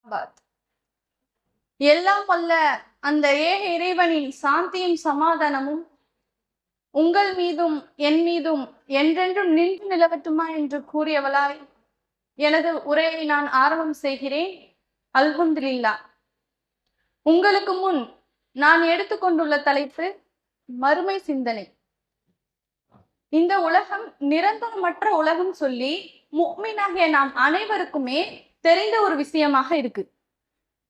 பாத். எல்லாம் வல்ல அந்த ஏக இறைவனின் சாந்தியும் சமாதானமும் உங்கள் மீதும் என் மீதும் என்றென்றும் நின்று நிலவட்டுமா என்று கூறியவளாய் எனது உரையை நான் ஆரம்பம் செய்கிறேன். அல்ஹம்துலில்லாஹ். உங்களுக்கு முன் நான் எடுத்துக்கொண்டுள்ள தலைப்பு மறுமை சிந்தனை. இந்த உலகம் நிரந்தரமற்ற உலகம் சொல்லி முஃமினாகிய நாம் அனைவருக்குமே தெரிந்த ஒரு விஷயமாக இருக்கு.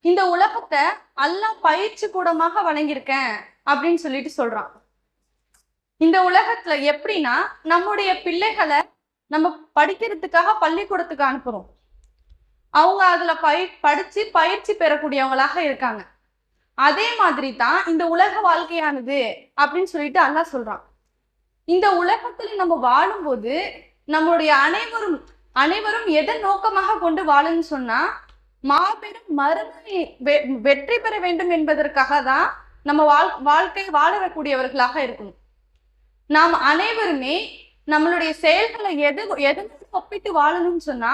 இந்த உலகத்தை அல்லாஹ் பயிற்சி கூடமாக வழங்கியிருக்கேன் அப்படின்னு சொல்லிட்டு சொல்றான். இந்த உலகத்துல எப்படின்னா, நம்முடைய பிள்ளைகளை நம்ம படிக்கிறதுக்காக பள்ளிக்கூடத்துக்கு அனுப்புறோம். அவங்க அதுல படிச்சு பயிற்சி பெறக்கூடியவங்களாக இருக்காங்க. அதே மாதிரி தான் இந்த உலக வாழ்க்கையானது அப்படின்னு சொல்லிட்டு அல்லாஹ் சொல்றான். இந்த உலகத்துல நம்ம வாழும்போது நம்மளுடைய அனைவரும் எதை நோக்கமாக கொண்டு வாழுன்னு சொன்னா, மாபெரும் மறுமை வெற்றி பெற வேண்டும் என்பதற்காக தான் நம்ம வாழ்க்கை வாழக்கூடியவர்களாக இருக்கணும். நாம் அனைவருமே நம்மளுடைய செயல்களை எது ஒப்பிட்டு வாழணும்னு சொன்னா,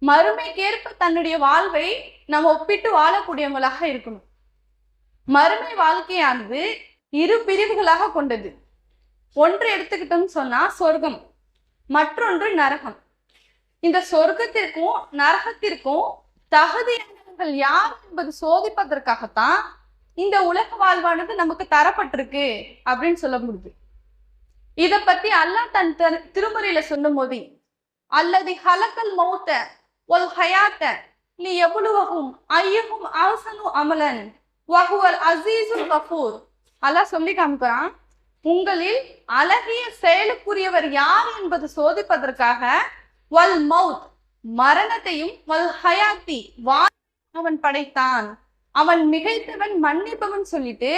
மறுமைக்கேற்ப தன்னுடைய வாழ்வை நம்ம ஒப்பிட்டு வாழக்கூடியவங்களாக இருக்கணும். மறுமை வாழ்க்கையானது இரு பிரிவுகளாக கொண்டது. ஒன்று எடுத்துக்கிட்டோம்னு சொன்னா சொர்க்கம், மற்றொன்று நரகம். இந்த சொர்க்கத்திற்கும் நரகத்திற்கும் தகுதியானவர்கள் யார் என்பது சோதிப்பதற்காகத்தான் இந்த உலக வாழ்வானது நமக்கு தரப்பட்டிருக்கு அப்படின்னு சொல்ல முடியுது. இத பத்தி அல்லாஹ் தன் திருமறையில சொல்லும் போது, அல்லதி ஹலக்கல் மௌத்த வல் ஹயாத்த லியப்லுவஹும் அய்யுஹும் அஹ்ஸனு அமலன் வஹுவல் அஸீஸுல் கஃபூர். அல்லாஹ் சொல்லி காமிக்கிறான், உங்களில் அழகிய செயலுக்குரியவர் யார் என்பது சோதிப்பதற்காக வல் மவுத் மரணத்தையும் வல் ஹயாத்தி அவன் படைத்தான், அவன் மிகைத்தவன் மன்னிப்பவன் சொல்லிட்டு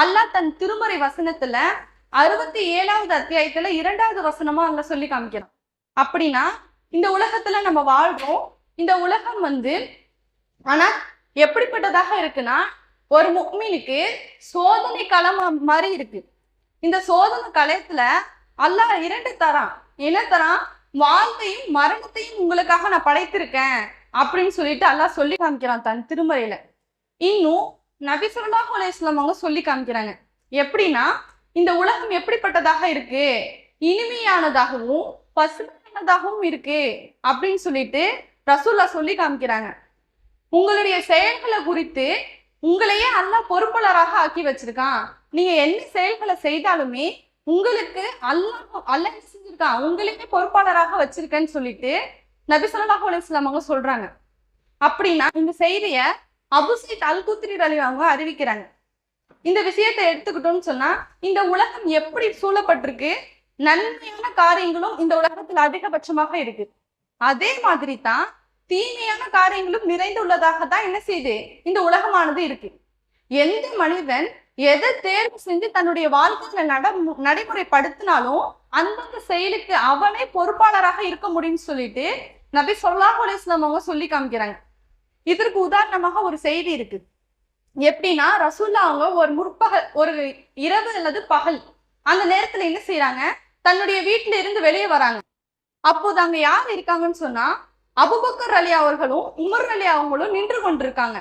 அல்லாஹ் தன் திருமறை வசனத்துல 67வது அத்தியாயத்துல 2வது வசனமா அல்லாஹ் சொல்லி காமிக்கிறான். அப்படின்னா இந்த உலகத்துல நம்ம வாழ்றோம். இந்த உலகம் ஆனா எப்படிப்பட்டதாக இருக்குன்னா, ஒரு முஃமினுக்கு சோதனை களம் மாதிரி இருக்கு. இந்த சோதனை களத்துல அல்லாஹ் 2 தரான். என்ன தரான்? வாழ்வையும் மரணத்தையும் உங்களுக்காக நான் படைத்திருக்கேன் அப்படின்னு சொல்லிட்டு அல்லாஹ் சொல்லி காமிக்கிறான் தன் திருமறையில. இன்னும் நபி ஸல்லல்லாஹு அலைஹி வஸல்லம் அவங்க சொல்லி காமிக்கிறாங்க. எப்படின்னா, இந்த உலகம் எப்படிப்பட்டதாக இருக்கு, இனிமையானதாகவும் பசுமையானதாகவும் இருக்கு அப்படின்னு சொல்லிட்டு ரசூலுல்லாஹ் சொல்லி காமிக்கிறாங்க. உங்களுடைய செயல்களை குறித்து உங்களையே அல்லாஹ் பொறுப்பாளராக ஆக்கி வச்சிருக்கான். நீங்க என்ன செயல்களை செய்தாலுமே உங்களுக்கு அல்லாஹ் செஞ்சிருக்கான், உங்களையே பொறுப்பாளராக வச்சிருக்கேன்னு சொல்லிட்டு நபி ஸல்லல்லாஹு அலைஹி வஸல்லம் அவங்க சொல்றாங்க. அப்படின்னா இந்த செய்திய அபு சயீத் அல் குத்ரி ரலியல்லாஹு அவங்க அறிவிக்கிறாங்க. இந்த விஷயத்தை எடுத்துக்கிட்டோம்னு சொன்னா, இந்த உலகம் எப்படி சூழப்பட்டிருக்கு, நன்மையான காரியங்களும் இந்த உலகத்துல அதிகபட்சமாக இருக்கு. அதே மாதிரி தான் தீமையான காரியங்களும் நிறைந்துள்ளதாக தான் என்ன செய்யுது, இந்த உலகமானது இருக்கு. எந்த மனிதன் எதை தேர்வு செஞ்சு தன்னுடைய வாழ்க்கையில நடைமுறைப்படுத்தினாலும் அந்தந்த செயலுக்கு அவனே பொறுப்பாளராக இருக்க முடியும்னு சொல்லிட்டு நபி ஸல்லல்லாஹு அலைஹி வஸல்லம் அவங்க சொல்லி காமிக்கிறாங்க. இதற்கு உதாரணமாக ஒரு செய்தி இருக்கு. எப்படின்னா, ரசூலுல்லாஹ் அவங்க ஒரு இரவு அல்லது பகல் அந்த நேரத்துல என்ன செய்யறாங்க, தன்னுடைய வீட்டுல இருந்து வெளியே வராங்க. அப்போது அங்க யார் இருக்காங்கன்னு சொன்னா, அபூபக்கர் ரலியல்லாஹு அவர்களும் உமர் ரலியல்லாஹு அவங்களும் நின்று கொண்டிருக்காங்க.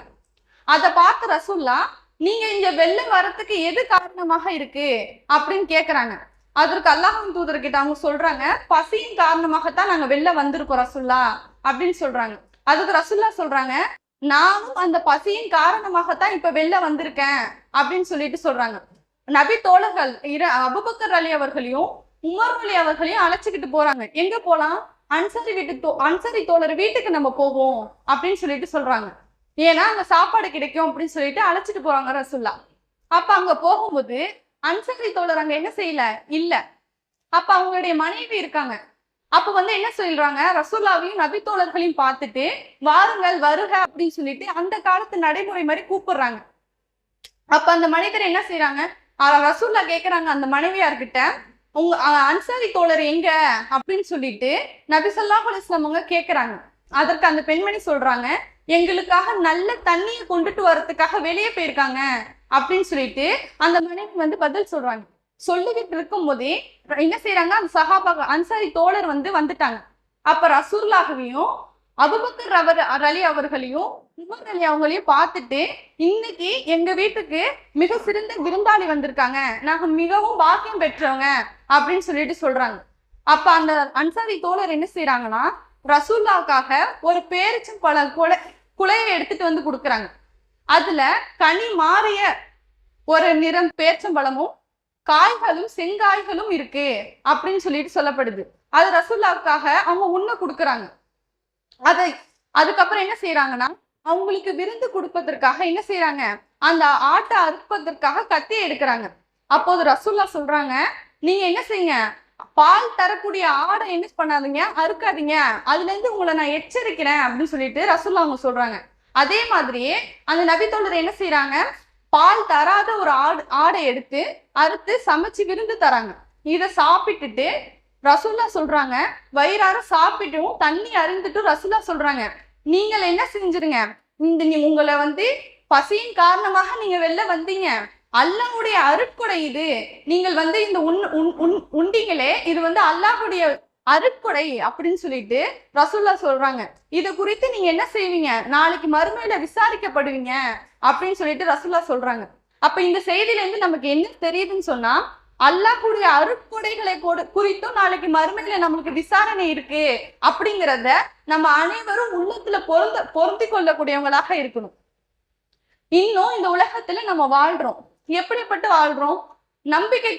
அதை பார்த்து ரசூலுல்லாஹ், நீங்க இங்க வெளில வரத்துக்கு எது காரணமாக இருக்கு அப்படின்னு கேக்குறாங்க. அதற்கு அல்லாஹ்வின் தூதர்கிட்ட அவங்க சொல்றாங்க, பசியின் காரணமாகத்தான் நாங்க வெளில வந்திருக்கோம் ரசூலுல்லாஹ் அப்படின்னு சொல்றாங்க. அதுக்கு ரசூலுல்லாஹ் சொல்றாங்க, நானும் அந்த பசியின் காரணமாகத்தான் இப்ப வெளில வந்திருக்கேன் அப்படின்னு சொல்லிட்டு சொல்றாங்க. நபி தோழர்கள் அபூபக்கர் அலி அவர்களையும் உமர் அலி அவர்களையும் அழைச்சுக்கிட்டு போறாங்க. எங்க போலாம்? அன்சாரி தோழர் வீட்டுக்கு நம்ம போவோம் அப்படின்னு சொல்லிட்டு சொல்றாங்க. ஏன்னா அங்க சாப்பாடு கிடைக்கும் அப்படின்னு சொல்லிட்டு அழைச்சிட்டு போறாங்க ரசூலுல்லாஹ். அப்ப அங்க போகும்போது அன்சாரி தோழர் அங்க என்ன செய்யல இல்ல. அப்ப அவங்களுடைய மனைவி இருக்காங்க. அப்ப என்ன சொல்றாங்க, ரசூலுல்லாஹ்வையும் நபி தோழர்களையும் பார்த்துட்டு வாருங்கள் வருக அப்படின்னு சொல்லிட்டு அந்த காலத்து நடைமுறை மாதிரி கூப்பிடுறாங்க. அப்ப அந்த மனிதர் என்ன செய்யறாங்க, ரசூலுல்லாஹ் கேக்குறாங்க அந்த மனைவியார்கிட்ட, உங்க அன்சாரி தோழர் எங்க அப்படின்னு சொல்லிட்டு நபி ஸல்லல்லாஹு அலைஹி வஸல்லம் அவங்க கேக்குறாங்க. அதற்கு அந்த பெண்மணி சொல்றாங்க, எங்களுக்காக நல்ல தண்ணியை கொண்டுட்டு வர்றதுக்காக வெளியே போயிருக்காங்க அப்படின்னு சொல்லிட்டு அந்த மனைவி பதில் சொல்றாங்க. சொல்லிக்கிட்டு இருக்கும் போதே என்ன செய்யறாங்க, அந்த சஹாபா அன்சாரி தோழர் வந்துட்டாங்க. அப்ப ரசூலுல்லாஹ்வையும் அபூபக்கர் அலி அவர்களையும் உமர் அலி அவங்களையும் பார்த்துட்டு, இன்னைக்கு எங்க வீட்டுக்கு மிக சிறந்த விருந்தாளி வந்திருக்காங்க, நாங்க மிகவும் பாக்கியம் பெற்றவங்க அப்படின்னு சொல்லிட்டு சொல்றாங்க. அப்ப அந்த அன்சாரி தோழர் என்ன செய்யறாங்கன்னா, ரசூல்லாவுக்காக ஒரு பேரிச்சம்பழ குலையை எடுத்துட்டு வந்து கொடுக்குறாங்க. அதுல கனி மாறிய ஒரு நிறம் பேரிச்சம்பழமும் காய்களும் செங்காய்களும் இருக்கு அப்படின்னு சொல்லிட்டு சொல்லப்படுது. அது ரசூல்லாவுக்காக அவங்க உண்ண கொடுக்குறாங்க. அதுக்கப்புறம் என்ன செய்யறாங்கன்னா, அவங்களுக்கு விருந்து கொடுப்பதற்காக என்ன செய்யறாங்க, அந்த ஆட்டை அறுப்பதற்காக கத்தியை எடுக்கிறாங்க. அப்போது ரசூல்லா சொல்றாங்க, நீங்க என்ன செய்யுங்க, பால் தரக்கூடிய ஆடை என்ன பண்ணாதீங்க, அறுக்காதீங்க, அதுல இருந்து உங்களை நான் எச்சரிக்கிறேன் அப்படின்னு சொல்லிட்டு ரசூல்லா அவங்க சொல்றாங்க. அதே மாதிரியே அந்த நபித்தோழர் என்ன செய்யறாங்க, பால் தராத ஒரு ஆடை எடுத்து அறுத்து சமைச்சு விருந்து தராங்க. இதை சாப்பிட்டுட்டு ரசூல்லா சொல்றாங்க, வயிறார சாப்பிட்டும் தண்ணி அருந்துட்டு ரசூல்லா சொல்றாங்க, நீங்கள் என்ன செஞ்சிருங்க, உங்களை பசியின் காரணமாக நீங்க வெளில வந்தீங்க, அல்லாஹ்வுடைய அருட்கொடை இது, நீங்கள் இந்த உண்டீங்களே, இது அல்லாஹ்வுடைய அருட்கொடை அப்படின்னு சொல்லிட்டு ரசூல்லா சொல்றாங்க. இது குறித்து நீங்க என்ன செய்வீங்க, நாளைக்கு மறுமையில விசாரிக்கப்படுவீங்க அப்படின்னு சொல்லிட்டு ரசூல்லா சொல்றாங்க. அப்ப இந்த செய்தியில இருந்து நமக்கு என்ன தெரியுதுன்னு சொன்னா, அல்லாஹ்வுடைய அருட்கொடைகளை குறித்தும் நாளைக்கு மறுமையில நம்மளுக்கு விசாரணை இருக்கு அப்படிங்கிறத நம்ம அனைவரும் உள்ளத்துல பொருந்தி கொள்ளக்கூடியவங்களாக இருக்கணும். இன்னும் இந்த உலகத்துல நம்ம வாழ்றோம், எப்படிப்பட்டு வாழ்றோம், நம்பிக்கை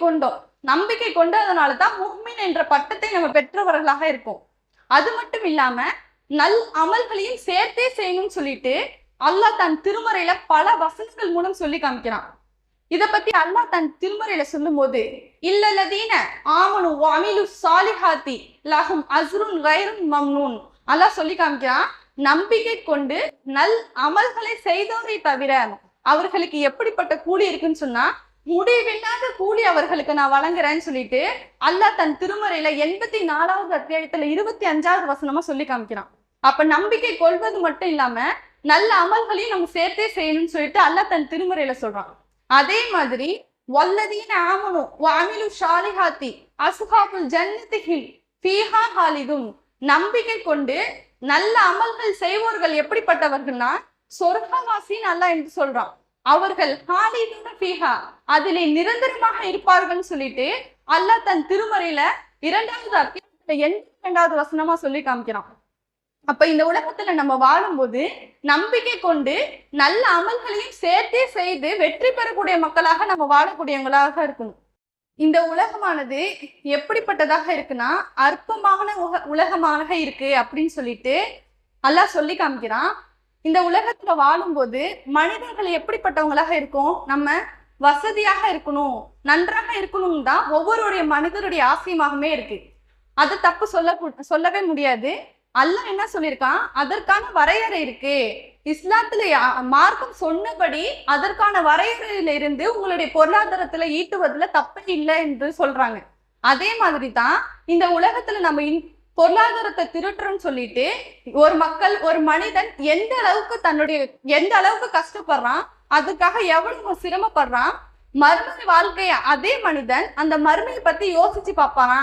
கொண்டதுனாலதான் முஹ்மின் என்ற பட்டத்தை நம்ம பெற்றவர்களாக இருக்கோம். அது மட்டும் இல்லாம நல் அமல்களையும் சேர்த்தே செய்யணும்னு சொல்லிட்டு அல்லாஹ் தன் திருமறையில பல வசனங்கள் மூலம் சொல்லி காமிக்கிறான். இத பத்தி அல்லாஹ் தன் திருமறையில சொல்லும் போது, இல்லல்லதீன ஆமனு வ அமிலு ஸாலிஹாத்தி லஹும் அஸ்ருன் கைரும் மம்னூன், அல்லாஹ் சொல்லி காமிக்கிறான், நம்பிக்கை கொண்டு நல் அமல்களை செய்தோரை தவிர அவர்களுக்கு எப்படிப்பட்ட கூலி இருக்குன்னு சொன்னா, முடிவில்லாத கூலி அவர்களுக்கு நான் வழங்குறேன்னு சொல்லிட்டு அல்லாஹ் தன் திருமறையில 84வது அத்தியாயத்துல 25வது வசனமா சொல்லி காமிக்கிறான். அப்ப நம்பிக்கை கொள்வது மட்டும் இல்லாம நல்ல அமல்களையும் நம்ம சேர்த்தே செய்யணும்னு சொல்லிட்டு அல்லாஹ் தன் திருமறையில சொல்றான். அதே மாதிரி வல்லதீன ஆமனு வ அமிலு ஸாலிஹாத்தி அஸ்ஹாபுல் ஜன்னதி ஃபீஹா ஹாலிதுன், நம்பிக்கை கொண்டு நல்ல அமல்கள் செய்வோர்கள் எப்படிப்பட்டவர்கள்னா சொர்க்கவாசின்னு அல்லாஹ் என்று சொல்றான். அவர்கள் ஹாலிதுன ஃபீஹா, அதிலே நிரந்தரமாக இருப்பார்கள் சொல்லிட்டு அல்லாஹ் தன் திருமறையில 2வது அத்தியாயத்துல 82வது வசனமா சொல்லி காமிக்கிறான். அப்ப இந்த உலகத்துல நம்ம வாழும்போது நம்பிக்கை கொண்டு நல்ல அமல்களையும் சேர்த்தே செய்து வெற்றி பெறக்கூடிய மக்களாக நம்ம வாழக்கூடியவங்களாக இருக்கணும். இந்த உலகமானது எப்படிப்பட்டதாக இருக்குன்னா அற்பமான உலகமாக இருக்கு அப்படின்னு சொல்லிட்டு அல்லாஹ் சொல்லி காமிக்கிறான். இந்த உலகத்துல வாழும்போது மனிதர்கள் எப்படிப்பட்டவங்களாக இருக்கும், நம்ம வசதியாக இருக்கணும், நன்றாக இருக்கணும் தான் ஒவ்வொருடைய மனிதருடைய ஆசையமாகவே இருக்கு. அது தப்பு சொல்லவே முடியாது. அல்லாஹ் என்ன சொல்லியிருக்கான், அதற்கான வரையறை இருக்கு. இஸ்லாத்துல மார்க்கம் சொன்னபடி அதற்கான வரையறையில இருந்து உங்களுடைய பொருளாதாரத்துல ஈட்டுவதுல தப்பு இல்லை என்று சொல்றாங்க. அதே மாதிரி தான் இந்த உலகத்துல நம்ம பொருளாதாரத்தை திருட்டுறோம்னு சொல்லிட்டு ஒரு மனிதன் எந்த அளவுக்கு கஷ்டப்படுறான், அதுக்காக எவ்வளவு சிரமப்படுறான், மறுமை வாழ்க்கைய அதே மனிதன் அந்த மறுமையை பத்தி யோசிச்சு பார்ப்பானா,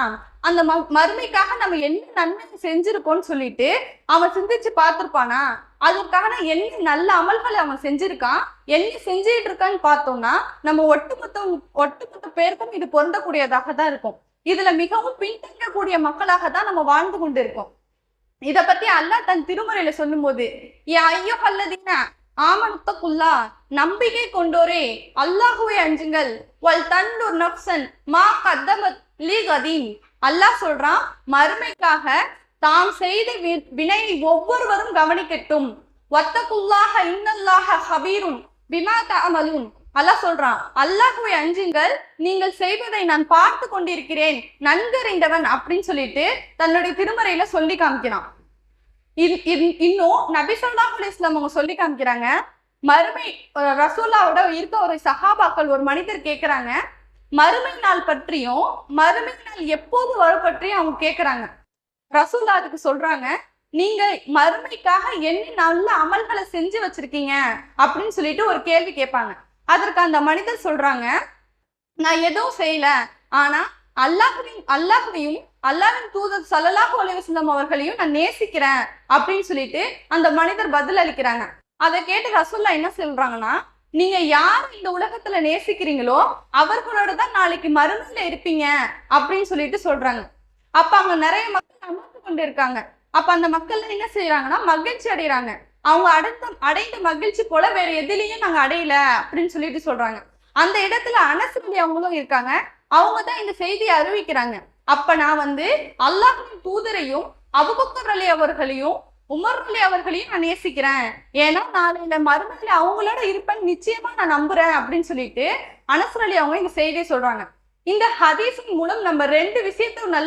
அந்த மறுமைக்காக நம்ம என்ன நன்மை செஞ்சிருக்கோம்னு சொல்லிட்டு அவன் சிந்திச்சு பார்த்திருப்பானா, அதற்கான என்ன நல்ல அமல்களை அவன் செஞ்சிருக்கான், என்ன செஞ்சுட்டு இருக்கான்னு பார்த்தோம்னா நம்ம ஒட்டுமொத்த பேருக்கும் இது பொருந்தக்கூடியதாக தான் இருக்கும். இதுல மிகவும் பின்தங்கக்கூடிய மக்களாக தான் நம்ம வாழ்ந்து கொண்டு இருக்கோம். இத பத்தி அல்லாஹ் தன் திருமறையில சொல்லும் போது, யா அய்யுஹல்லதீன ஆமனுத்தகுல்லா, நம்பிக்கை கொண்டோரே அல்லாஹுவை அஞ்சுங்கள், வல் தன்துர் நஃப்ஸன் மா கத்தமத் லீகதீன், அல்லாஹ் சொல்றான், மறுமைக்காக தாம் செய்த வினையை ஒவ்வொருவரும் கவனிக்கட்டும். வத்தகுல்லாஹ இன்னல்லாஹ ஹபீரும் பிமா தஅமலூன், அல்லாஹ் சொல்றான், அல்லாஹுவை அஞ்சுங்கள், நீங்கள் செய்வதை நான் பார்த்து கொண்டிருக்கிறேன், நன்கறிந்தவன் அப்படின்னு சொல்லிட்டு தன்னுடைய திருமறையில சொல்லி காமிக்கிறான். இன்னும் நபி ஸல்லல்லாஹு அலைஹி வஸல்லம் அவங்க சொல்லி காமிக்கிறாங்க, மறுமை ரசூல்லாவோட இருக்க ஒரு சஹாபாக்கள் ஒரு மனிதர் கேட்கிறாங்க, மறுமை நாள் பற்றியும் மறுமை நாள் எப்போது வரும் பற்றியும் அவங்க கேட்கிறாங்க. ரசூல்லா அதுக்கு சொல்றாங்க, நீங்க மறுமைக்காக என்ன நல்ல அமல்களை செஞ்சு வச்சிருக்கீங்க அப்படின்னு சொல்லிட்டு ஒரு கேள்வி கேட்பாங்க. அதற்கு அந்த மனிதர் சொல்றாங்க, நான் எதுவும் செய்யல, ஆனா அல்லாஹ்வையும் அல்லாஹ்வின் தூதர் ஸல்லல்லாஹு அலைஹி வஸல்லம் அவர்களையும் நான் நேசிக்கிறேன் அப்படின்னு சொல்லிட்டு அந்த மனிதர் பதில் அளிக்கிறாங்க. அதை கேட்டு ரசூலுல்லாஹ் என்ன சொல்றாங்கன்னா, நீங்க யார் இந்த உலகத்துல நேசிக்கிறீங்களோ அவர்களோட தான் நாளைக்கு மறுமையில இருப்பீங்க அப்படின்னு சொல்லிட்டு சொல்றாங்க. அப்ப அங்க நிறைய மக்கள் அமர்ந்து கொண்டு இருக்காங்க. அப்ப அந்த மக்கள் என்ன செய்யறாங்கன்னா மகிழ்ச்சி அடைகிறாங்க. அவங்க அடைந்த மகிழ்ச்சி போல வேற எதுலயும் நாங்க அடையல அப்படின்னு சொல்லிட்டு சொல்றாங்க. அந்த இடத்துல அனஸ் அவங்களும் இருக்காங்க. அவங்க தான் இந்த செய்தியை அறிவிக்கிறாங்க. அப்ப நான் அல்லாஹ்வின் தூதரையும் அபூபக்கர் அலி அவர்களையும் உமர் அலி அவர்களையும் நான் நேசிக்கிறேன். ஏன்னா நாளையில மறுமையில அவங்களோட இருப்பேன் நிச்சயமா நான் நம்புறேன் அப்படின்னு சொல்லிட்டு அனஸ் அலி அவங்க இந்த செய்தியை சொல்றாங்க. இந்த ஹதீஸின் மூலம் நம்ம 2 விஷயத்தை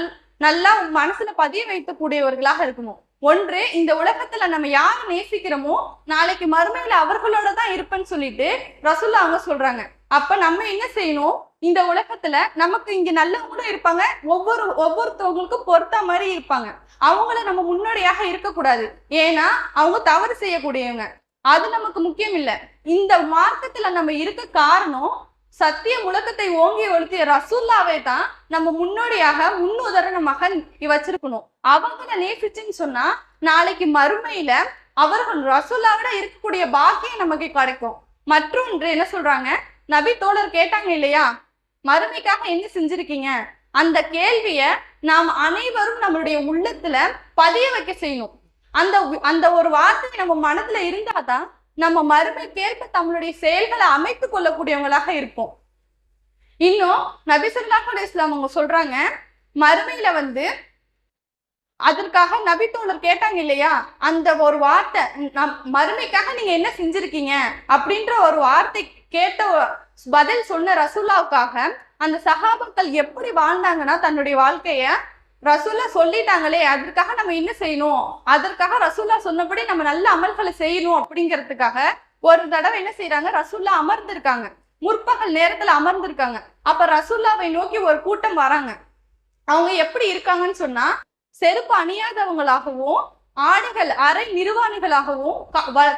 நல்லா மனசுல பதிய வைக்கக்கூடியவர்களாக இருக்கணும். ஒன்று, இந்த உலகத்துல நம்ம யாரை நேசிக்கிறோமோ நாளைக்கு மறுமையில அவர்களோட தான் இருப்பேன்னு சொல்லிட்டு ரசூலுல்லாஹ் அவங்க சொல்றாங்க. அப்ப நம்ம என்ன செய்யணும், இந்த உலகத்துல நமக்கு இங்க நல்லவங்களும் இருப்பாங்க, ஒவ்வொருத்தவங்களுக்கும் பொறுத்த மாதிரி இருப்பாங்க. அவங்கள நம்ம முன்னோடியாக இருக்கக்கூடாது. ஏன்னா அவங்க தவறு செய்யக்கூடியவங்க. அது நமக்கு முக்கியம் இல்லை. இந்த மார்க்கத்துல நம்ம இருக்க காரணம் சத்திய முழக்கத்தை ஓங்கி ஒழுத்திய ரசூலுல்லாஹ்வை தான் நம்ம முன்னோடியாக முன்னுதாரணமாக வச்சிருக்கணும். அவங்கள நேசிச்சுன்னு சொன்னா நாளைக்கு மறுமையில அவர்கள் ரசூலுல்லாஹ்வோட இருக்கக்கூடிய பாக்கியம் நமக்கு கிடைக்கும். மற்றொன்று என்ன சொல்றாங்க, நபி தோழர் கேட்டாங்க இல்லையா, மறுமைக்காக என்ன செஞ்சிருக்கீங்க? அந்த கேள்விய நாம் அனைவரும் நம்மளுடைய உள்ளத்துல பதிய வைக்க செய்யணும். அந்த ஒரு வார்த்தை நம்ம மனதுல இருந்தாதான் நம்ம மறுமைக்கேற்ப நம்மளுடைய செயல்களை அமைத்துக் கொள்ளக்கூடியவங்களாக இருப்போம். இன்னும் நபி ஸல்லல்லாஹு அலைஹி வஸல்லம் அவங்க சொல்றாங்க, மறுமையில அதற்காக நபி தோழர் கேட்டாங்க இல்லையா, அந்த ஒரு வார்த்தை மறுமைக்காக நீங்க என்ன செஞ்சிருக்கீங்க அப்படின்ற ஒரு வார்த்தை கேட்ட பதில் சொன்ன ரசூலுல்லாஹ்வுக்காக அந்த சஹாபாக்கள் எப்படி வாழ்ந்தாங்கன்னா தன்னுடைய வாழ்க்கைய ரசூலுல்லாஹ் சொல்லிட்டாங்களே அதற்காக நம்ம என்ன செய்யணும், அதற்காக ரசூலுல்லாஹ் சொன்னபடி நம்ம நல்ல அமல்களை செய்யணும் அப்படிங்கிறதுக்காக ஒரு தடவை என்ன செய்யறாங்க, ரசூலுல்லாஹ் அமர்ந்திருக்காங்க. முற்பகல் நேரத்துல அமர்ந்திருக்காங்க. அப்ப ரசூலுல்லாஹ்வை நோக்கி ஒரு கூட்டம் வராங்க. அவங்க எப்படி இருக்காங்கன்னு சொன்னா, செருப்பு அணியாதவங்களாகவும் ஆடைகள் அரை நிர்வாணிகளாகவும்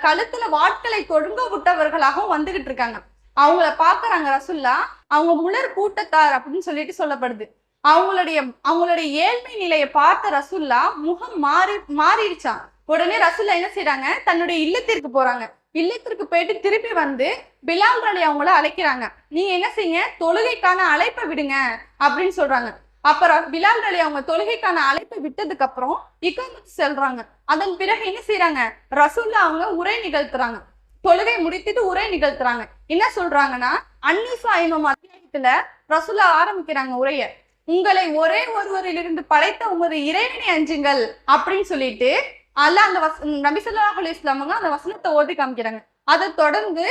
கழுத்துல வாட்களை தொடுங்க விட்டவர்களாகவும் வந்துகிட்டு இருக்காங்க. அவங்கள பாக்குறாங்க ரசூலுல்லாஹ். அவங்க முழர் கூட்டத்தார் அப்படின்னு சொல்லிட்டு சொல்லப்படுது. அவங்களுடைய ஏழ்மை நிலையை பார்த்த ரசூலுல்லாஹ் முகம் மாறிடுச்சான். உடனே ரசூலுல்லாஹ் என்ன செய்யறாங்க, தன்னுடைய இல்லத்திற்கு போறாங்க. இல்லத்திற்கு போயிட்டு திருப்பி பிலால் அலி அவங்கள அழைக்கிறாங்க. நீங்க என்ன செய்யுங்க, தொழுகைக்கான அழைப்பை விடுங்க அப்படின்னு சொல்றாங்க. அப்புறம் பிலால் அலி அவங்க தொழுகைக்கான அழைப்பை விட்டதுக்கு அப்புறம் இகாமத் செல்றாங்க. அதன் பிறகு என்ன செய்யறாங்க, ரசூலுல்லாஹ் அவங்க உரை நிகழ்த்துறாங்க. தொழுகை முடித்துட்டு உரை நிகழ்த்துறாங்க. என்ன சொல்றாங்கன்னா, அந்நிசா என்னும் அத்தியாயத்துல ரசூலுல்லாஹ் ஆரம்பிக்கிறாங்க உரைய. உங்களை ஒரே ஒருவரிலிருந்து படைத்த உமது இறைவனை அஞ்சுங்கள் அப்படின்னு சொல்லிட்டு அல்லாஹ் அந்த நபி ஸல்லல்லாஹு அலைஹி வஸல்லம் அந்த வசனத்தை ஓதி காமிக்கிறாங்க. அதை தொடர்ந்து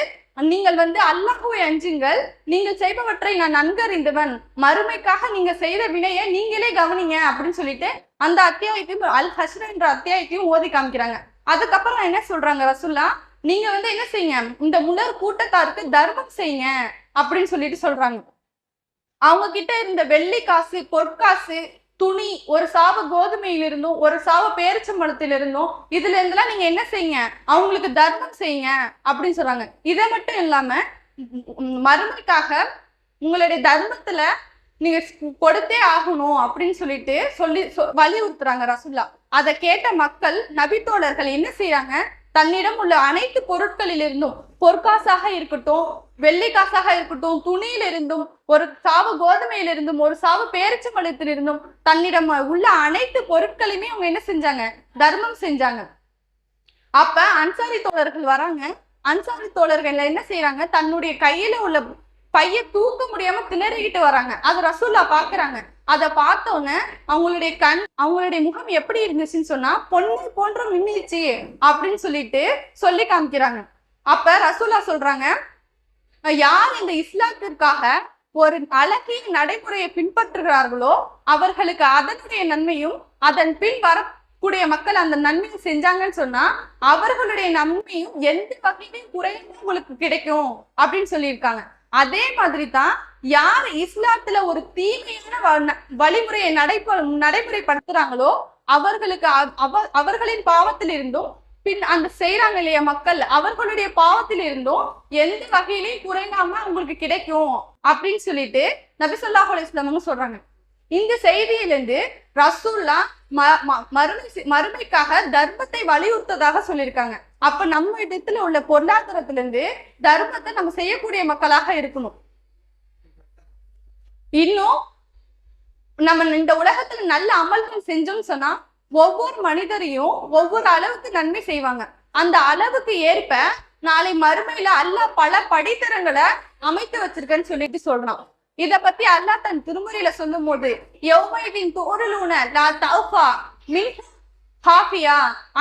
நீங்கள் அல்லாஹ்வை அஞ்சுங்கள், நீங்கள் செய்பவற்றை நான் நன்கறிந்தவன், மறுமைக்காக நீங்க செய்த வினையை நீங்களே கவனிங்க அப்படின்னு சொல்லிட்டு அந்த அத்தியாயத்தையும் அல் ஹஷ்ர் என்ற அத்தியாயத்தையும் ஓதி காமிக்கிறாங்க. அதுக்கப்புறம் என்ன சொல்றாங்க ரசூலுல்லாஹ், நீங்க என்ன செய்யுங்க, இந்த முழர் கூட்டத்தாருக்கு தர்மம் செய்யுங்க அப்படின்னு சொல்லிட்டு சொல்றாங்க. அவங்க கிட்ட இருந்த வெள்ளி காசு, பொற்காசு, துணி, ஒரு சாவ கோதுமையிலிருந்தும் ஒரு சாவ பேரிச்சம்பழத்திலிருந்தும் இதுல இருந்தெல்லாம் நீங்க என்ன செய்யுங்க, அவங்களுக்கு தர்மம் செய்யுங்க அப்படின்னு சொல்றாங்க. இதை மட்டும் இல்லாம மறுமைக்காக உங்களுடைய தர்மத்துல நீங்க கொடுத்தே ஆகணும் அப்படின்னு சொல்லிட்டு வலியுறுத்துறாங்க ரசூலுல்லாஹ். அதை கேட்ட மக்கள் நபித்தோழர்கள் என்ன செய்யறாங்க, தன்னிடம் உள்ள அனைத்து பொருட்களிலிருந்தும், பொற்காசாக இருக்கட்டும், வெள்ளி காசாக இருக்கட்டும், துணியிலிருந்தும், ஒரு சாவு கோதுமையிலிருந்தும், ஒரு சாவு பேரிச்சம்பழத்திலிருந்தும், தன்னிடம் உள்ள அனைத்து பொருட்களையுமே அவங்க என்ன செஞ்சாங்க, தர்மம் செஞ்சாங்க. அப்ப அன்சாரி தோழர்கள் வராங்க. அன்சாரி தோழர்கள் என்ன செய்யறாங்க, தன்னுடைய கையில உள்ள பைய தூக்க முடியாம திணறிக்கிட்டு வராங்க. அது ரசூலுல்லாஹ் பாக்குறாங்க. அதை பார்த்தோன்னே அவங்களுடைய முகம் எப்படி இருந்துச்சுன்னு சொன்னா, பொண்ணு போன்ற மின்னிச்சு அப்படின்னு சொல்லி காமிக்கிறாங்க. அப்ப ரசூலுல்லாஹ் சொல்றாங்க, யார் இந்த இஸ்லாத்திற்காக ஒரு அழகிய நடைமுறையை பின்பற்றுகிறார்களோ அவர்களுக்கு அதனுடைய நன்மையும், அதன் பின் வரக்கூடிய மக்கள் அந்த நன்மையை செஞ்சாங்கன்னு சொன்னா அவர்களுடைய நன்மையும் எந்த வகையிலும் குறையும் உங்களுக்கு கிடைக்கும் அப்படின்னு சொல்லியிருக்காங்க. அதே மாதிரி தான் யார் இஸ்லாத்துல ஒரு தீமையான வழிமுறையை நடைமுறைப்படுத்துறாங்களோ அவர்களுக்கு அவர்களின் பாவத்திலிருந்தும் பின் அந்த செய்யறாங்க இல்லையா மக்கள், அவர்களுடைய பாவத்தில் இருந்தும் எந்த வகையிலையும் குறையாம உங்களுக்கு கிடைக்கும் அப்படின்னு சொல்லிட்டு நபி ஸல்லல்லாஹு அலைஹி வஸல்லம் சொல்றாங்க. இந்த செய்தியிலிருந்து ரசூல்லா மறுமைக்காக தர்மத்தை வலியுறுத்ததாக சொல்லியிருக்காங்க. அப்ப நம்ம இடத்துல உள்ள பொருளாதாரத்திலிருந்து தர்மத்தை நம்ம செய்யக்கூடிய மக்களாக இருக்கணும். இன்னும் நம்ம இந்த உலகத்துல நல்ல அமல்கள் செஞ்சோம்னு சொன்னா ஒவ்வொரு மனிதரையும் ஒவ்வொரு அளவுக்கு நன்மை செய்வாங்க. அந்த அளவுக்கு ஏற்ப நாளை மறுமையில அல்லாஹ் பல படித்தரங்களை அமைத்து வச்சிருக்கேன்னு சொல்லிட்டு சொல்றான். இத பத்தி அல்லாஹ் தன் திருமுறையில சொல்லும் போது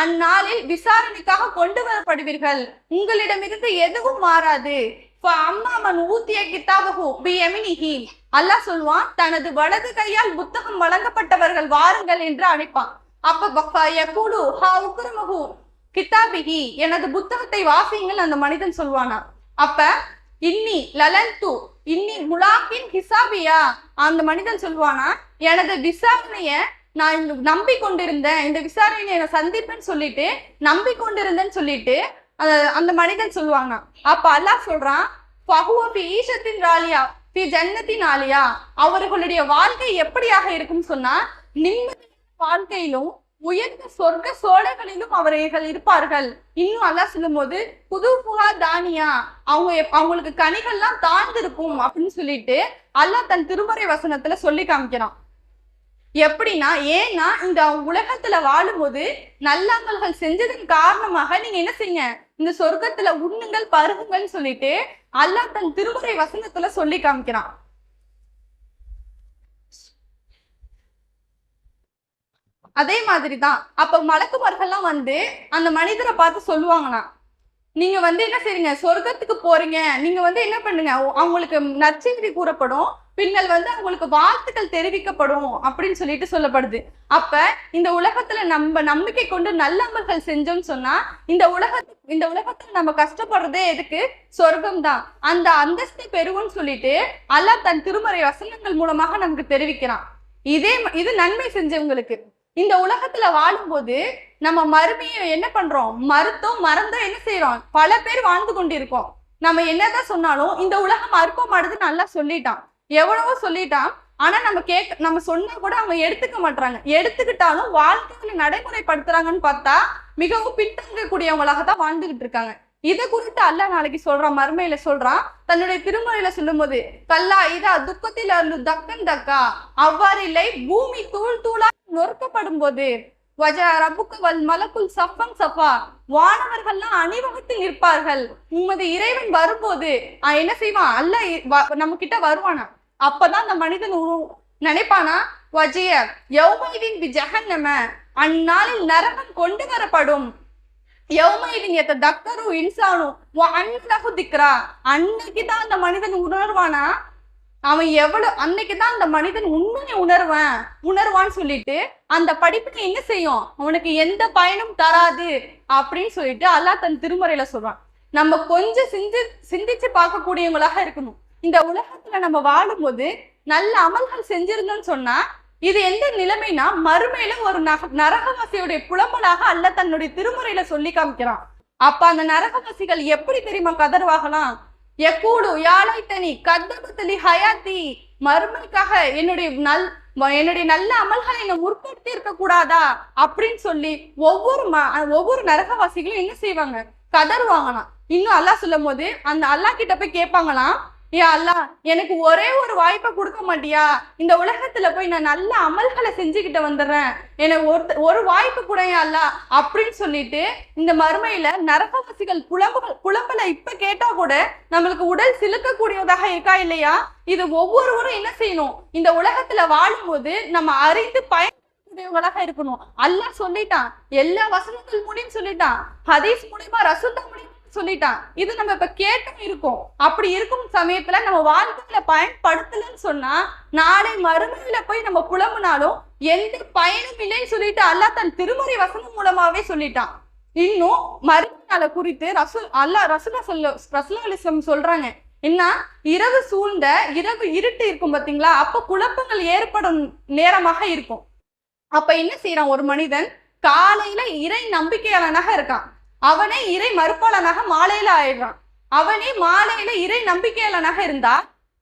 அந்நாளில் விசாரணைக்காக கொண்டு வரப்படுவீர்கள், உங்களிடமிருந்து எதுவும் மாறாது. அல்லாஹ் சொல்வான், தனது வலது கையால் புத்தகம் வழங்கப்பட்டவர்கள் வாருங்கள் என்று அழைப்பான். கிதாபிஹி, எனது புத்தகத்தை வாசியுங்கள் அந்த மனிதன் சொல்வானா. அப்ப இன்னி முலாக்கின் ஹிசாபியா, அந்த மனிதன் சொல்வானா, எனது விசாரணைய நான் நம்பிக்கொண்டிருந்தேன், இந்த விசாரணையை நான் சந்திப்பேன்னு சொல்லிட்டு நம்பிக்கொண்டிருந்தேன்னு சொல்லிட்டு அந்த மனிதன் சொல்லுவாங்க. அப்ப அல்லாஹ் சொல்றான், ஈஷத்தின் ராலியா பி ஜன்னத்தின் ஆலியா, அவர்களுடைய வாழ்க்கை எப்படியாக இருக்குன்னு சொன்னா நிம்மதி வாழ்க்கையிலும் உயர்ந்த சொர்க்க சோலைகளிலும் அவர்கள் இருப்பார்கள். இன்னும் அல்லாஹ் சொல்லும் போது புது புகா தானியா, அவங்களுக்கு கனிகள்லாம் தாழ்ந்திருக்கும் அப்படின்னு சொல்லிட்டு அல்லாஹ் தன் திருமறை வசனத்துல சொல்லி காமிக்கிறான். எப்படின்னா, ஏன்னா இந்த உலகத்துல வாழும்போது நல்லாமல்கள் செஞ்சதன் காரணமாக நீங்க என்ன செய்யுங்க, இந்த சொர்க்கத்துல உண்ணுங்கள் பருகுங்கள்னு சொல்லிட்டு அல்லாஹ் தன் திருமறை வசனத்துல சொல்லி காமிக்கிறான். அதே மாதிரிதான் அப்ப மலக்குமார்கள்லாம் வந்து அந்த மனிதரை பார்த்து சொல்லுவாங்கன்னா, நீங்க என்ன செய்றீங்க, சொர்க்கத்துக்கு போறீங்க, நீங்க என்ன பண்ணுங்க, அவங்களுக்கு நற்செய்தி கூறப்படும், பின்னல் அவங்களுக்கு வாழ்த்துக்கள் தெரிவிக்கப்படும் அப்படின்னு சொல்லிட்டு சொல்லப்படுது. அப்ப இந்த உலகத்துல நம்ம நம்பிக்கை கொண்டு நல்லமல்கள் செஞ்சோம்னு சொன்னா இந்த உலகத்துல நம்ம கஷ்டப்படுறதே எதுக்கு, சொர்க்கம் தான், அந்த அந்தஸ்தை பெறுவோம்னு சொல்லிட்டு அல்லாஹ் தன் திருமறை வசனங்கள் மூலமாக நமக்கு தெரிவிக்கிறான். இது நன்மை செஞ்சவங்களுக்கு. இந்த உலகத்துல வாழும்போது நம்ம மறுமையை என்ன பண்றோம், மறந்தோம் என்ன செய்யறோம், பல பேர் வாழ்ந்து கொண்டிருக்கோம். நம்ம என்னதான் சொன்னாலும் இந்த உலகம் அற்பமானது நல்லா சொல்லிட்டான், எவ்வளவோ சொல்லிட்டான். ஆனா நம்ம சொன்னா கூட அவங்க எடுத்துக்க மாட்டாங்க. எடுத்துக்கிட்டாலும் வாழ்க்கையில நடைமுறைப்படுத்துறாங்கன்னு பார்த்தா மிகவும் பின்தங்கக்கூடியவங்களாக தான் வாழ்ந்துகிட்டு இருக்காங்க. இதை குறித்து அல்லாஹ் நாளைக்கு சொல்றான், மறுமையில சொல்றான், தன்னுடைய திருமறையில சொல்லும் போது, கல்லா இதா துக்கத்தில் அருளு தக்கன் தக்கா, அவ்வாறு இல்லை, பூமி தூள் தூளா நொறுக்கப்படும் போது வானவர்கள்லாம் அணிவகுத்து நிற்பார்கள், உமது இறைவன் வரும்போது என்ன செய்வான், அல்லாஹ் நம்ம கிட்ட வருவானா. அப்பதான் அந்த மனிதன் நினைப்பானா, வஜிய யௌமைதின் பி ஜஹன்னம, அந்நாளில் நரகம் கொண்டு வரப்படும், அன்னைக்குதான் அந்த மனிதன் உணர்வானா, அவன் எவ்வளவு அன்னைக்குதான் அந்த மனிதன் உண்மையை உணர்வான்னு சொல்லிட்டு அந்த படிப்புக்கு என்ன செய்யும், அவனுக்கு எந்த பயனும் தராது அப்படின்னு சொல்லிட்டு அல்லாஹ் தன் திருமறையில சொல்றான். நம்ம கொஞ்சம் சிந்திச்சு பார்க்கக்கூடியவங்களாக இருக்கணும். இந்த உலகத்துல நம்ம வாழும்போது நல்ல அமல்கள் செஞ்சிருந்தோம்னு சொன்னா இது எந்த நிலைமைனா மறுமையில ஒரு நரகவாசியுடைய புலம்பலாக அல்லாஹ் தன்னுடைய திருமுறையில சொல்லி காமிக்கிறான். அப்ப அந்த நரகவாசிகள் எப்படி தெரியுமா கதறுவாகலாம், யக்கூடு யாழைத்தனி கத்தபத்தலி ஹயாத்தி, மறுமைக்காக என்னுடைய நல்ல அமல்களை என்ன முற்படுத்தி இருக்க கூடாதா அப்படின்னு சொல்லி ஒவ்வொரு நரகவாசிகளும் என்ன செய்வாங்க, கதறுவாங்களாம். இன்னும் அல்லாஹ் சொல்லும் போது அந்த அல்லாஹ் கிட்ட போய் கேட்பாங்களாம், ஏ அல்லாஹ், எனக்கு ஒரே ஒரு வாய்ப்பை கொடுக்க மாட்டியா, இந்த உலகத்துல போய் நான் நல்ல அமல்களை செஞ்சுக்கிட்டு வந்துடுறேன், எனக்கு ஒரு வாய்ப்பு கூட அல்லாஹ் அப்படின்னு சொல்லிட்டு இந்த மறுமையில நரகவாசிகள் புலம்பலை இப்ப கேட்டா கூட நம்மளுக்கு உடல் சிலுக்கக்கூடியதாக இருக்கா இல்லையா. இது ஒவ்வொருவரும் என்ன செய்யணும், இந்த உலகத்துல வாழும்போது நம்ம அறிந்து பயன்படுத்தக்கூடியவங்களாக இருக்கணும். அல்லாஹ் சொல்லிட்டான், எல்லா வசனங்கள் மூலியம் சொல்லிட்டான், ஹதீஸ் மூலியமா ரசூல்லா மூலியமா சொல்லிட்டான். இது நம்ம இப்ப கேட்டும் இருக்கோம். அப்படி இருக்கும் சமயத்துல நம்ம வாழ்க்கையில பயன்படுத்தலன்னு சொன்னா நாளை மறுமையில போய் நம்ம புலம்புனாலும் எந்த பயனும் இல்லைன்னு சொல்லிட்டு அல்லாஹ் தன் திருமறை வசனம் மூலமாவே சொல்லிட்டான். இன்னும் மறுமையால குறித்து ரசூலுல்லாஹி சொல்றாங்க, என்ன, இரவு சூழ்ந்த இரவு இருட்டு இருக்கும் பாத்தீங்களா, அப்ப குழப்பங்கள் ஏற்படும் நேரமாக இருக்கும். அப்ப என்ன செய்யறான், ஒரு மனிதன் காலையில இறை நம்பிக்கையாளனாக இருக்கான், அவனே இறை மறுப்பாளனாக மாலையில ஆயிடுறான். அவனே மாலையில இறை நம்பிக்கையாளனாக இருந்தா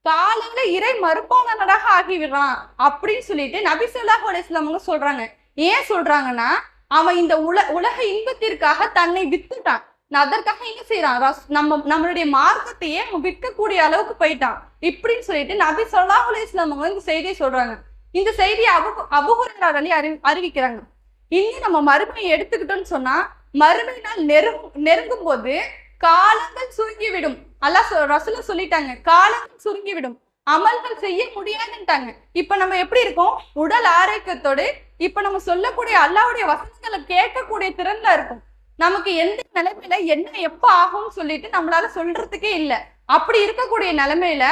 காலையில இறை மறுப்பாளராக ஆகிவிடுறான் அப்படின்னு சொல்லிட்டு நபி ஸல்லல்லாஹு அலைஹி வஸல்லம் சொல்றாங்க. ஏன் சொல்றாங்கன்னா, அவன் இந்த உலக இன்பத்திற்காக தன்னை வித்துட்டான். அதற்காக என்ன செய்யறான், நம்மளுடைய மார்க்கத்தையே விற்கக்கூடிய அளவுக்கு போயிட்டான் இப்படின்னு சொல்லிட்டு நபி ஸல்லல்லாஹு அலைஹி வஸல்லம் இந்த செய்தியை சொல்றாங்க. இந்த செய்தியை அபூ ஹுரைரா அறிவிக்கிறாங்க. இன்னும் நம்ம மறுமையை எடுத்துக்கிட்டோம்னு சொன்னா, மறுமை நாள் நெருங்கும் போது காலங்கள் சுருங்கிவிடும். அல்லாஹ் ரசூலா சொல்லிட்டாங்க, காலங்கள் சுருங்கிவிடும், அமல்கள் செய்ய முடியாதுன்ட்டாங்க. இப்ப நம்ம எப்படி இருக்கோம், உடல் ஆரோக்கியத்தோடு இப்ப நம்ம சொல்லக்கூடிய அல்லாஹ்வுடைய வசனங்களை கேட்கக்கூடிய திறன்ல இருக்கும். நமக்கு எந்த நிலைமையில என்ன எப்ப ஆகும்னு சொல்லிட்டு நம்மளால சொல்றதுக்கே இல்லை. அப்படி இருக்கக்கூடிய நிலைமையில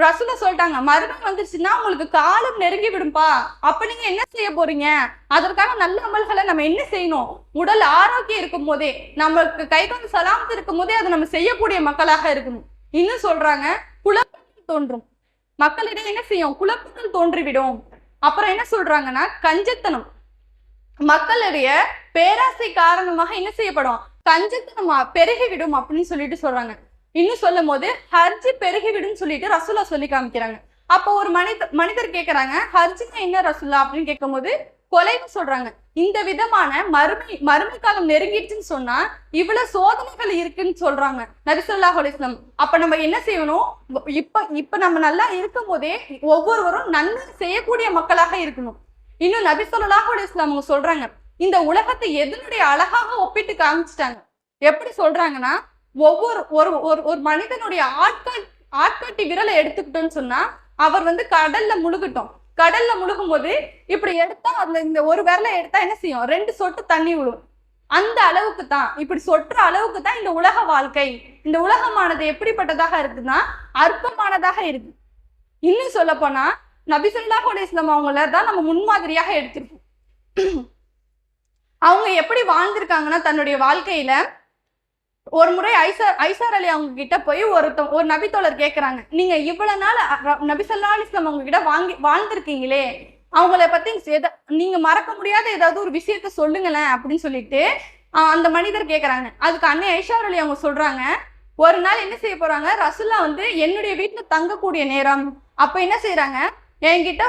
ரசூலா சொல்லிட்டாங்க, மறுமை வந்துருச்சுன்னா உங்களுக்கு காலம் நெருங்கி விடும்பா. அப்ப நீங்க என்ன செய்ய போறீங்க, அதற்காக நல்ல அமல்களை நம்ம என்ன செய்யணும், உடல் ஆரோக்கியம் இருக்கும் போதே, நமக்கு கை கால் சலாமத்து இருக்கும் போதே அதை நம்ம செய்யக்கூடிய மக்களாக இருக்கணும். இன்னும் சொல்றாங்க, குழப்பங்கள் தோன்றும், மக்களிடம் என்ன செய்யும், குழப்பங்கள் தோன்றிவிடும். அப்புறம் என்ன சொல்றாங்கன்னா, கஞ்சத்தனம், மக்களுடைய பேராசை காரணமாக என்ன செய்யப்படும், கஞ்சத்தனம் பெருகிவிடும் அப்படின்னு சொல்லிட்டு சொல்றாங்க. இன்னும் சொல்லும் போது ஹர்ஜ் பெருகிவிடும் சொல்லிட்டு ரசூலா சொல்லி காமிக்கிறாங்க. அப்போ ஒரு மனிதர் கேட்கறாங்க, ஹர்ஜுன்னா என்ன ரசூலா அப்படின்னு கேட்கும் போது கொலைன்னு சொல்றாங்க. இந்த விதமான மறுமை காலம் நெருங்கிடுச்சுன்னு சொன்னா இவ்வளவு சோதனைகள் இருக்குன்னு சொல்றாங்க நபி ஸல்லல்லாஹு அலைஹி வஸல்லம். அப்ப நம்ம என்ன செய்யணும், இப்ப நம்ம நல்லா இருக்கும் போதே ஒவ்வொருவரும் நன்மை செய்யக்கூடிய மக்களாக இருக்கணும். இன்னும் நபி ஸல்லல்லாஹு அலைஹி வஸல்லம் அவங்க சொல்றாங்க, இந்த உலகத்தை எதனுடைய அழகாக ஒப்பிட்டு காமிச்சிட்டாங்க. எப்படி சொல்றாங்கன்னா, ஒரு மனிதனுடைய ஆட்காட்டி விரலை எடுத்துக்கிட்டோம்னு சொன்னா, அவர் கடல்ல முழுகட்டும், கடல்ல முழுகும் போது இப்படி எடுத்தா இந்த ஒரு விரலை எடுத்தா என்ன செய்யும், 2 சொட்டு தண்ணி விடும். அந்த அளவுக்கு தான், இப்படி சொட்டுற அளவுக்கு தான் இந்த உலக வாழ்க்கை. இந்த உலகமானது எப்படிப்பட்டதாக இருக்குன்னா, அற்பமானதாக இருக்கு. இன்னும் சொல்ல போனா நபி ஸல்லல்லாஹு அலைஹி வஸல்லம் அவங்கள தான் நம்ம முன்மாதிரியாக எடுத்திருக்கோம். அவங்க எப்படி வாழ்ந்திருக்காங்கன்னா, தன்னுடைய வாழ்க்கையில ஒரு முறை ஐசார் அலி அவங்க கிட்ட போய் ஒரு நபித்தோழர் கேட்கறாங்க, நீங்க இவ்வளவு நாள் நபி ஸல்லல்லாஹு அலைஹி வஸல்லம் அவங்க கிட்ட வாழ்ந்திருக்கீங்களே, அவங்கள பத்தி நீங்க மறக்க முடியாத ஏதாவது ஒரு விஷயத்த சொல்லுங்களேன் அப்படின்னு சொல்லிட்டு அந்த மனிதர் கேட்கறாங்க. அதுக்கு அன்னை ஐசார் அலி அவங்க சொல்றாங்க, ஒரு நாள் என்ன செய்ய போறாங்க, ரசூல்லா என்னுடைய வீட்டுல தங்கக்கூடிய நேரம். அப்ப என்ன செய்யறாங்க, என்கிட்ட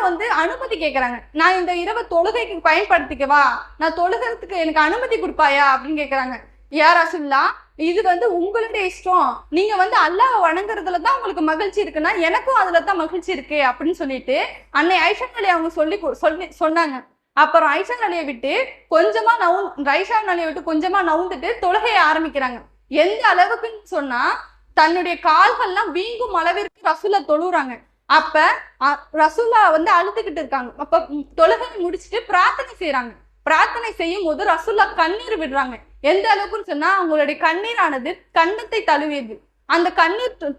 அனுமதி கேட்கறாங்க, நான் இந்த இரவு தொழுகைக்கு பயன்படுத்திக்கவா, நான் தொழுகிறதுக்கு எனக்கு அனுமதி கொடுப்பாயா அப்படின்னு கேட்கறாங்க. யா ரசூல்லா, இது உங்களுடைய இஷ்டம், நீங்க அல்லாஹ் வணங்குறதுல தான் உங்களுக்கு மகிழ்ச்சி இருக்குன்னா எனக்கும் அதுல தான் மகிழ்ச்சி இருக்கு அப்படின்னு சொல்லிட்டு அன்னை ஐஷா அலி அவங்க சொல்லி சொன்னாங்க. அப்புறம் ஐஷா அலியை விட்டு கொஞ்சமா நவுந்துட்டு தொழுகையை ஆரம்பிக்கிறாங்க. எந்த அளவுக்குன்னு சொன்னா, தன்னுடைய கால்கள்லாம் வீங்கும் அளவிற்கு ரசூலா தொழுறாங்க. அப்ப ரசூலா அழுதுகிட்டு இருக்காங்க. அப்ப தொழுகை முடிச்சுட்டு பிரார்த்தனை செய்யறாங்க. பிரார்த்தனை செய்யும் போது ரசூலா கண்ணீர் விடுறாங்க. எந்த அளவுக்குன்னு சொன்னா, அவங்களுடைய கண்ணீரானது கன்னத்தை தழுவியது. அந்த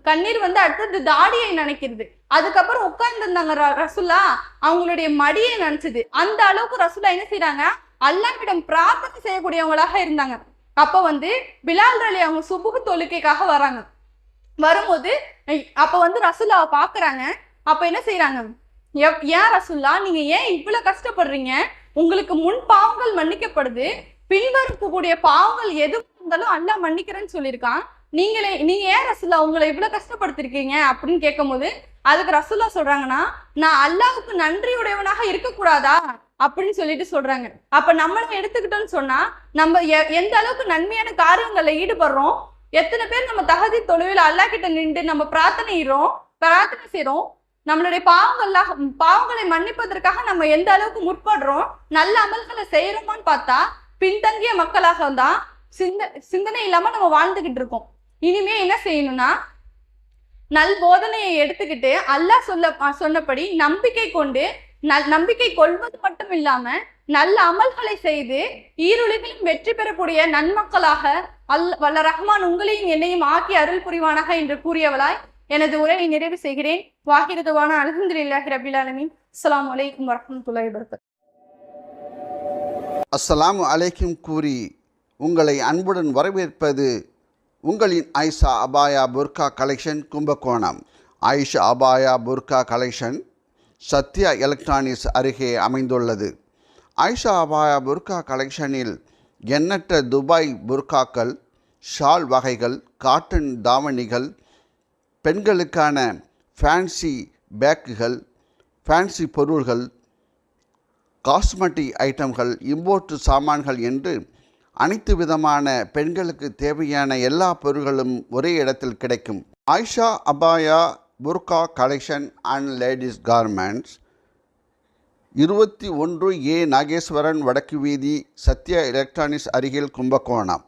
கண்ணீர் அடுத்தது தாடியை நினைக்கிறது. அதுக்கப்புறம் உட்கார்ந்து இருந்தாங்க ரசூலா, அவங்களுடைய மடியை நினைச்சது. அந்த அளவுக்கு ரசூலா என்ன செய்யறாங்க, அல்லாஹ்விடம் பிரார்த்தனை செய்யக்கூடியவங்களாக இருந்தாங்க. அப்ப பிலால் அலி அவங்க சுபுஹ் தொழுகைக்காக வராங்க. வரும்போது அப்ப ரசூலாவை பாக்குறாங்க. அப்ப என்ன செய்யறாங்க, ஏன் ரசூல்லா நீங்க ஏன் இவ்வளவு கஷ்டப்படுறீங்க, உங்களுக்கு முன் பாவங்கள் மன்னிக்கப்படுது, பின்வரக்கூடிய பாவங்கள் எது இருந்தாலும் அல்லாஹ் மன்னிக்கிறேன்னு சொல்லியிருக்கான், நீங்க ஏன் ரசூல்லா உங்களை இவ்வளவு கஷ்டப்படுத்திருக்கீங்க அப்படின்னு கேட்கும் போது அதுக்கு ரசூல்லா சொல்றாங்கன்னா, நான் அல்லாஹ்வுக்கு நன்றியுடையவனாக இருக்கக்கூடாதா அப்படின்னு சொல்லிட்டு சொல்றாங்க. அப்ப நம்மளும் எடுத்துக்கிட்டோம்னு சொன்னா, நம்ம எந்த அளவுக்கு நன்மையான காரியங்கள்ல ஈடுபடுறோம், எத்தனை பேர் நம்ம தஹஜ்ஜுத் தொழுகையில அல்லாஹ் கிட்ட நின்று நம்ம பிரார்த்தனை செய்யறோம், நம்மளுடைய பாவங்களை மன்னிப்பதற்காக நம்ம எந்த அளவுக்கு முற்படுறோம், நல்ல அமல்களை செய்யறோமான்னு பார்த்தா பின்தங்கிய மக்களாக தான் சிந்தனை இல்லாம நம்ம வாழ்ந்துகிட்டு இருக்கோம். இனிமே என்ன செய்யணும்னா, நல் போதனையை எடுத்துக்கிட்டு அல்லாஹ் சொன்னபடி நம்பிக்கை கொள்வது மட்டும் இல்லாம நல்ல அமல்களை செய்து ஈருலகிலும் வெற்றி பெறக்கூடிய நன்மக்களாக வல்ல ரஹ்மான் உங்களையும் என்னையும் ஆக்கி அருள் புரிவானாக என்று கூறியவளாய் எனது உரையை நிறைவு செய்கிறேன். வாஹிரதுவான அல்ஹம்துலில்லாஹி ரப்பில் ஆலமீன். அஸ்ஸலாமு அலைக்கும் வரஹ்மத்துல்லாஹி வபரகாத்துஹு. அஸ்ஸலாமு அலைக்கும் கூறி உங்களை அன்புடன் வரவேற்பது உங்களின் Ayesha Abaya Burqa collection, Kumbakonam. Ayesha Abaya Burqa collection Sathya electronics அருகே அமைந்துள்ளது. ஆயிஷா அபாயா புர்கா கலெக்ஷனில் எண்ணற்ற துபாய் புர்காக்கள், ஷால் வகைகள், காட்டன் தாவணிகள், பெண்களுக்கான ஃபேன்சி பேக்குகள், ஃபேன்சி பொருள்கள், காஸ்மெட்டிக் ஐட்டம்கள், இம்போர்ட் சாமான்கள் என்று அனைத்து விதமான பெண்களுக்கு தேவையான எல்லா பொருட்களும் ஒரே இடத்தில் கிடைக்கும். Ayesha Abaya Burqa collection and ladies garments, 21A Nageswaran வடக்கு வீதி, சத்யா எலக்ட்ரானிக்ஸ் அருகில், கும்பகோணம்.